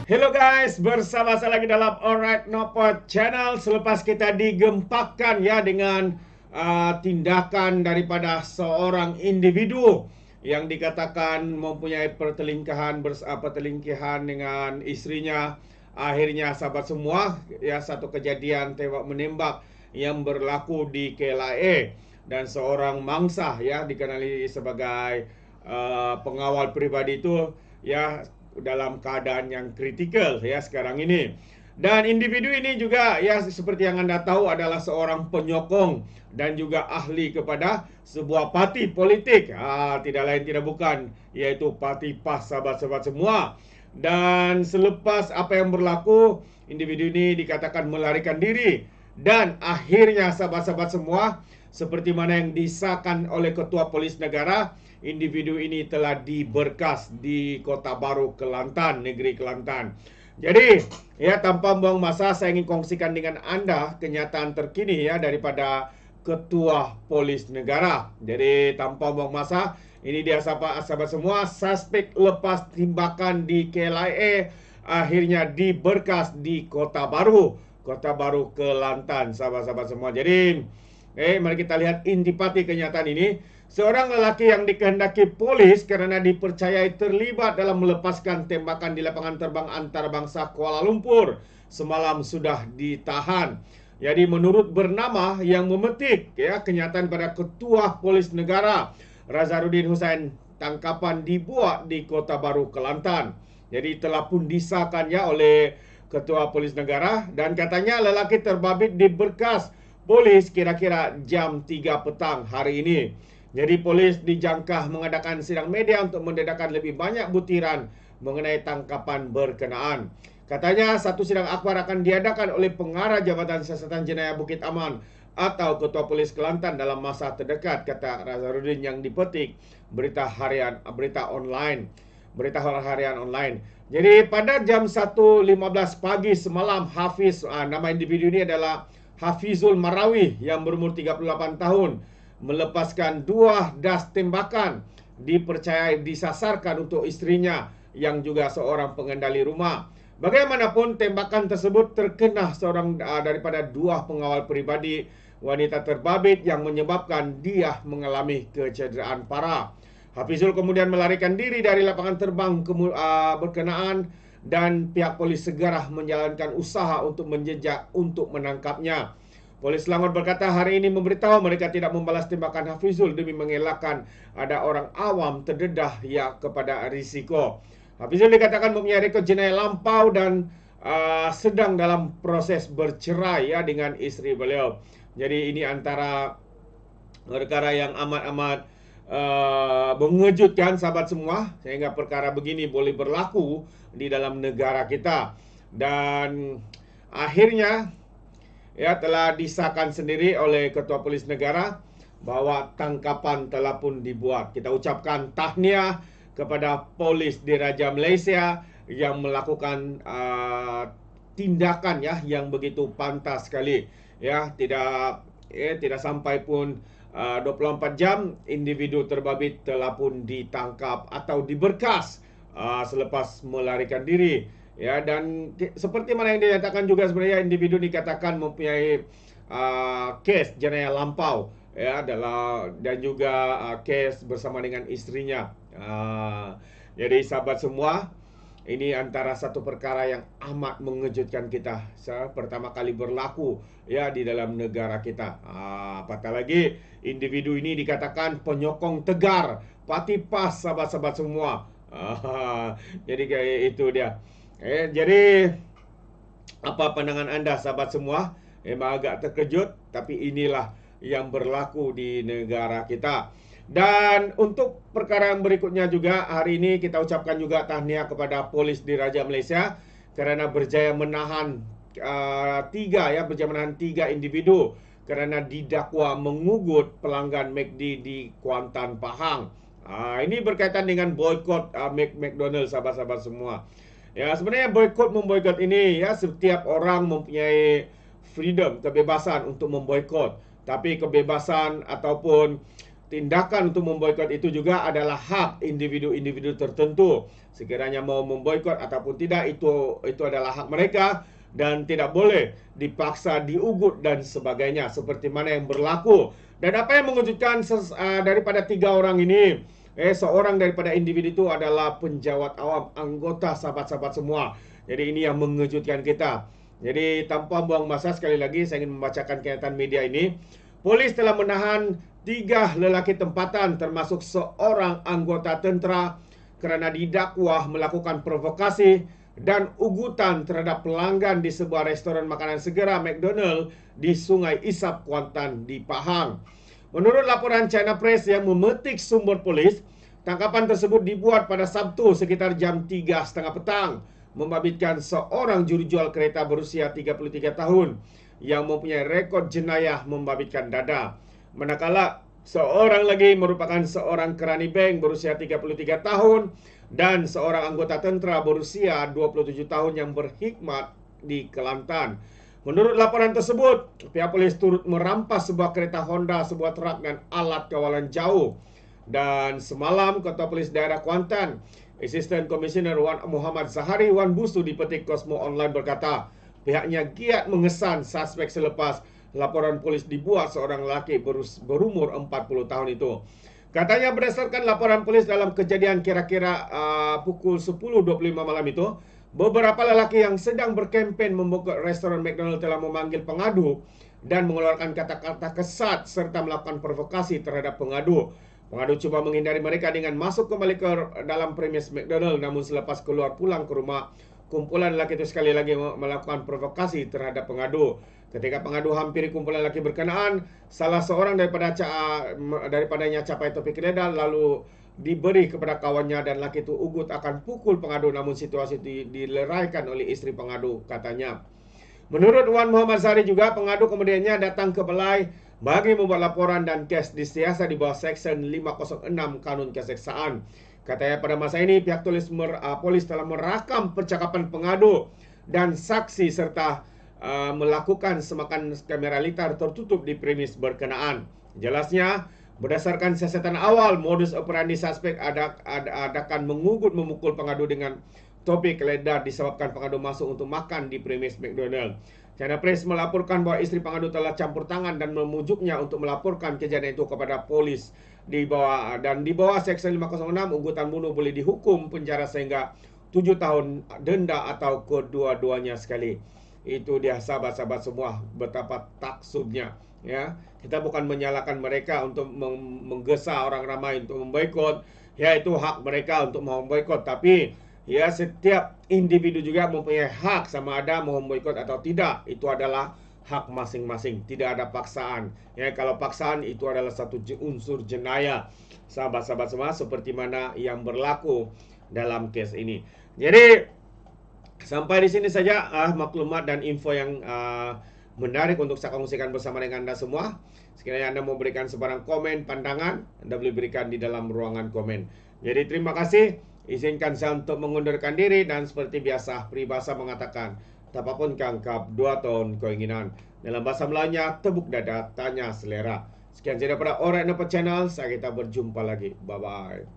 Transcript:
Hello guys, bersama saya lagi dalam Alright Nopod Channel. Selepas kita digempakan ya dengan tindakan daripada seorang individu yang dikatakan mempunyai pertelingkahan dengan istrinya. Akhirnya sahabat semua, ya satu kejadian tembak menembak yang berlaku di KLIA, dan seorang mangsa ya dikenali sebagai pengawal pribadi itu ya dalam keadaan yang kritikal ya sekarang ini. Dan individu ini juga ya seperti yang Anda tahu adalah seorang penyokong dan juga ahli kepada sebuah parti politik. Tidak lain tidak bukan yaitu Parti PAS, sahabat-sahabat semua. Dan selepas apa yang berlaku, individu ini dikatakan melarikan diri. Dan akhirnya sahabat-sahabat semua, seperti mana yang disahkan oleh Ketua Polis Negara, individu ini telah diberkas di Kota Baru, Kelantan, negeri Kelantan. Jadi, ya tanpa buang masa, saya ingin kongsikan dengan Anda kenyataan terkini ya daripada Ketua Polis Negara. Jadi, tanpa buang masa, ini dia sahabat semua, suspek lepas tembakan di KLIA akhirnya diberkas di Kota Baru, Kelantan, sahabat-sahabat semua. Jadi, mari kita lihat intipati kenyataan ini. Seorang lelaki yang dikehendaki polis kerana dipercayai terlibat dalam melepaskan tembakan di lapangan terbang antarabangsa Kuala Lumpur semalam sudah ditahan. Jadi menurut bernama yang memetik ya kenyataan pada Ketua Polis Negara Razarudin Hussain, tangkapan dibuat di Kota Baru, Kelantan. Jadi telah pun disahkan ya oleh Ketua Polis Negara, dan katanya lelaki terbabit diberkas polis kira-kira jam 3 petang hari ini. Jadi polis dijangka mengadakan sidang media untuk mendedahkan lebih banyak butiran mengenai tangkapan berkenaan. Katanya satu sidang akhbar akan diadakan oleh Pengarah Jabatan Siasatan Jenayah Bukit Aman atau Ketua Polis Kelantan dalam masa terdekat, kata Razarudin yang dipetik berita harian online. Jadi pada jam 1.15 pagi semalam, Hafiz, nama individu ini adalah Hafizul Marawi yang berumur 38 tahun, melepaskan 2 das tembakan dipercayai disasarkan untuk istrinya yang juga seorang pengendali rumah. Bagaimanapun tembakan tersebut terkena seorang daripada 2 pengawal pribadi wanita terbabit yang menyebabkan dia mengalami kecederaan parah. Hafizul kemudian melarikan diri dari lapangan terbang berkenaan, dan pihak polis segera menjalankan usaha untuk menjejak untuk menangkapnya. Polis Selangor berkata hari ini memberitahu mereka tidak membalas tembakan Hafizul demi mengelakkan ada orang awam terdedah ya kepada risiko. Hafizul dikatakan mempunyai rekod jenayah lampau dan sedang dalam proses bercerai ya dengan isteri beliau. Jadi ini antara perkara yang amat mengejutkan sahabat semua, sehingga perkara begini boleh berlaku di dalam negara kita. Dan akhirnya ya telah disahkan sendiri oleh Ketua Polis Negara bahwa tangkapan telah pun dibuat. Kita ucapkan tahniah kepada Polis Diraja Malaysia yang melakukan tindakan ya yang begitu pantas sekali. Ya, tidak sampai pun 24 jam individu terbabit telah pun ditangkap atau diberkas selepas melarikan diri. Ya, dan seperti mana yang dinyatakan juga sebenarnya individu dikatakan mempunyai kes jenayah lampau ya dan juga kes bersama dengan istrinya. Jadi sahabat semua, ini antara satu perkara yang amat mengejutkan kita. Pertama kali berlaku ya di dalam negara kita. Apatah lagi individu ini dikatakan penyokong tegar Parti PAS, sahabat-sahabat semua. Jadi kayak itu dia. Jadi apa pandangan anda sahabat semua? Memang agak terkejut, tapi inilah yang berlaku di negara kita. Dan untuk perkara yang berikutnya juga, hari ini kita ucapkan juga tahniah kepada Polis Diraja Malaysia kerana berjaya menahan tiga individu kerana didakwa mengugut pelanggan McD di Kuantan, Pahang. Ini berkaitan dengan boykot McDonald, sahabat-sahabat semua. Ya, sebenarnya memboikot ini ya setiap orang mempunyai freedom, kebebasan untuk memboikot. Tapi kebebasan ataupun tindakan untuk memboikot itu juga adalah hak individu-individu tertentu. Sekiranya mau memboikot ataupun tidak, itu adalah hak mereka dan tidak boleh dipaksa, diugut dan sebagainya seperti mana yang berlaku. Dan apa yang mengejutkan daripada 3 orang ini, seorang daripada individu itu adalah penjawat awam, anggota sahabat-sahabat semua. Jadi ini yang mengejutkan kita. Jadi tanpa buang masa, sekali lagi saya ingin membacakan kenyataan media ini. Polis telah menahan 3 lelaki tempatan termasuk seorang anggota tentera kerana didakwa melakukan provokasi dan ugutan terhadap pelanggan di sebuah restoran makanan segera McDonald di Sungai Isap, Kuantan di Pahang. Menurut laporan China Press yang memetik sumber polis, tangkapan tersebut dibuat pada Sabtu sekitar jam 3.30 petang, membabitkan seorang jurujual kereta berusia 33 tahun yang mempunyai rekod jenayah membabitkan dada. Manakala seorang lagi merupakan seorang kerani bank berusia 33 tahun dan seorang anggota tentera berusia 27 tahun yang berkhidmat di Kelantan. Menurut laporan tersebut, pihak polis turut merampas sebuah kereta Honda, sebuah truk dan alat kawalan jauh. Dan semalam, Ketua Polis Daerah Kuantan, Asisten Komisioner Wan Muhammad Zahari Wan Busu di Petik Kosmo Online berkata, pihaknya giat mengesan suspek selepas laporan polis dibuat seorang lelaki berumur 40 tahun itu. Katanya berdasarkan laporan polis dalam kejadian kira-kira pukul 10.25 malam itu, beberapa lelaki yang sedang berkempen membuka restoran McDonald telah memanggil pengadu dan mengeluarkan kata-kata kesat serta melakukan provokasi terhadap pengadu. Pengadu cuba menghindari mereka dengan masuk kembali ke dalam premis McDonald, namun selepas keluar pulang ke rumah, kumpulan lelaki itu sekali lagi melakukan provokasi terhadap pengadu. Ketika pengadu hampiri kumpulan lelaki berkenaan, salah seorang daripadanya capai topi keledar lalu diberi kepada kawannya dan lelaki itu ugut akan pukul pengadu, namun situasi itu dileraikan oleh istri pengadu, katanya. Menurut Wan Muhammad Zahari juga, pengadu kemudiannya datang ke balai bagi membuat laporan dan kes disiasat di bawah Seksyen 506 Kanun Keseksaan. Katanya pada masa ini pihak polis telah merakam percakapan pengadu dan saksi serta melakukan semakan kamera litar tertutup di premis berkenaan. Jelasnya, berdasarkan siasatan awal, modus operandi suspek adakan mengugut memukul pengadu dengan topi keledar disebabkan pengadu masuk untuk makan di premis McDonald. China Press melaporkan bahwa istri pengadu telah campur tangan dan memujuknya untuk melaporkan kejadian itu kepada polis. Di bawah Seksyen 506, ugutan bunuh boleh dihukum penjara sehingga 7 tahun denda atau kedua-duanya sekali. Itu dia sahabat-sahabat semua, betapa taksubnya, ya. Kita bukan menyalahkan mereka untuk menggesa orang ramai untuk memboikot, ya itu hak mereka untuk mau memboikot, tapi ya setiap individu juga mempunyai hak, sama ada mau memboikot atau tidak, itu adalah hak masing-masing, tidak ada paksaan. Ya, kalau paksaan itu adalah satu unsur jenayah, sahabat-sahabat semua, seperti mana yang berlaku dalam kes ini. Jadi sampai di sini saja maklumat dan info yang menarik untuk saya kongsikan bersama dengan Anda semua. Sekiranya Anda mau berikan sebarang komen, pandangan, Anda boleh berikan di dalam ruangan komen. Jadi terima kasih. Izinkan saya untuk mengundurkan diri dan seperti biasa peribahasa mengatakan, tapapun kangkap 2 tahun keinginan. Dalam bahasa Melayunya, tepuk dada, tanya selera. Sekian saja daripada Alright Nampak Channel. Saya kita berjumpa lagi. Bye-bye.